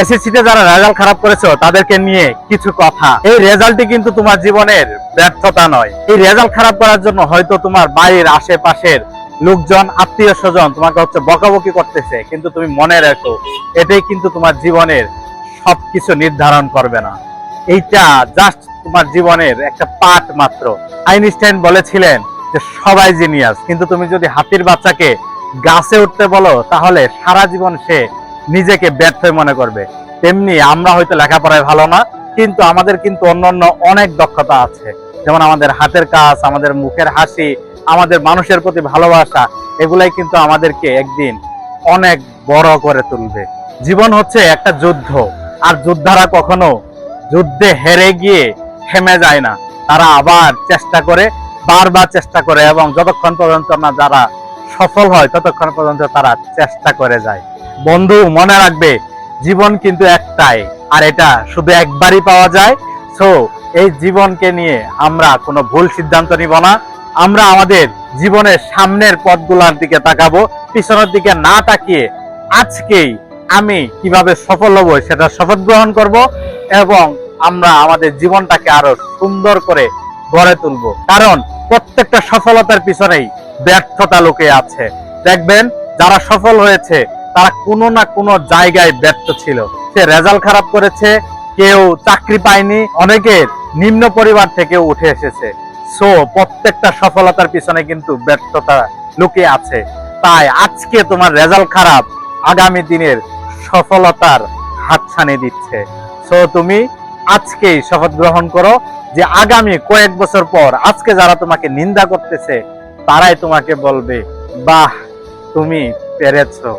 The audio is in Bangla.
এসএসসিতে যারা রেজাল্ট খারাপ করেছো তাদেরকে নিয়ে কিছু কথা। এই রেজাল্টই কিন্তু তোমার জীবনের ব্যর্থতা নয়। এই রেজাল্ট খারাপ করার জন্য হয়তো তোমার বাড়ির আশেপাশের লোকজন, আত্মীয় স্বজন তোমাকে হচ্ছে বকাবকি করতেছে, কিন্তু তুমি মনে রাখো এটাই কিন্তু তোমার জীবনের সবকিছু নির্ধারণ করবে না। এইটা জাস্ট তোমার জীবনের একটা পার্ট মাত্র। আইনস্টাইন বলেছিলেন যে সবাই জিনিয়াস, কিন্তু তুমি যদি হাতির বাচ্চাকে গাছে উঠতে বলো তাহলে সারা জীবন সে নিজেকে ব্যর্থ মনে করবে। তেমনি আমরা হয়তো লেখাপড়ায় ভালো না, কিন্তু আমাদের কিন্তু অন্যান্য অনেক দক্ষতা আছে, যেমন আমাদের হাতের কাজ, আমাদের মুখের হাসি, আমাদের মানুষের প্রতি ভালোবাসা, এগুলাই কিন্তু আমাদেরকে একদিন অনেক বড় করে তুলবে। জীবন হচ্ছে একটা যুদ্ধ, আর যোদ্ধারা কখনো যুদ্ধে হেরে গিয়ে থেমে যায় না, তারা আবার চেষ্টা করে, বারবার চেষ্টা করে, এবং যতক্ষণ পর্যন্ত না যারা সফল হয় ততক্ষণ পর্যন্ত তারা চেষ্টা করে যায়। বন্ধু মনে রাখবে, জীবন কিন্তু একটাই, আর এটা শুধু একবারই পাওয়া যায়। সো এই জীবনকে নিয়ে আমরা কোনো ভুল সিদ্ধান্ত নিব না। আমরা আমাদের জীবনের সামনের পথগুলোর দিকে তাকাবো, পিছনের দিকে না তাকিয়ে আজকেই আমি কিভাবে সফল হব সেটা শপথ গ্রহণ করব, এবং আমরা আমাদের জীবনটাকে আরো সুন্দর করে গড়ে তুলবো। কারণ প্রত্যেকটা সফলতার পিছনেই ব্যর্থতা লুকিয়ে আছে। দেখবেন যারা সফল হয়েছে তারা কোনো না কোনো জায়গায় ব্যর্থ ছিল। সে রেজাল্ট খারাপ করেছে, কেউ চাকরি পায়নি, অনেকের নিম্ন পরিবার থেকে উঠে এসেছে। সো প্রত্যেকটা সফলতার পিছনে কিন্তু ব্যর্থতা লুকিয়ে আছে। তাই আজকে তোমার রেজাল্ট খারাপ আগামী দিনের সফলতার হাতছানি দিচ্ছে। সো তুমি আজকেই শপথ গ্রহণ করো যে আগামী কয়েক বছর পর আজকে যারা তোমাকে নিন্দা করতেছে তারাই তোমাকে বলবে, বাহ তুমি পেরেছো।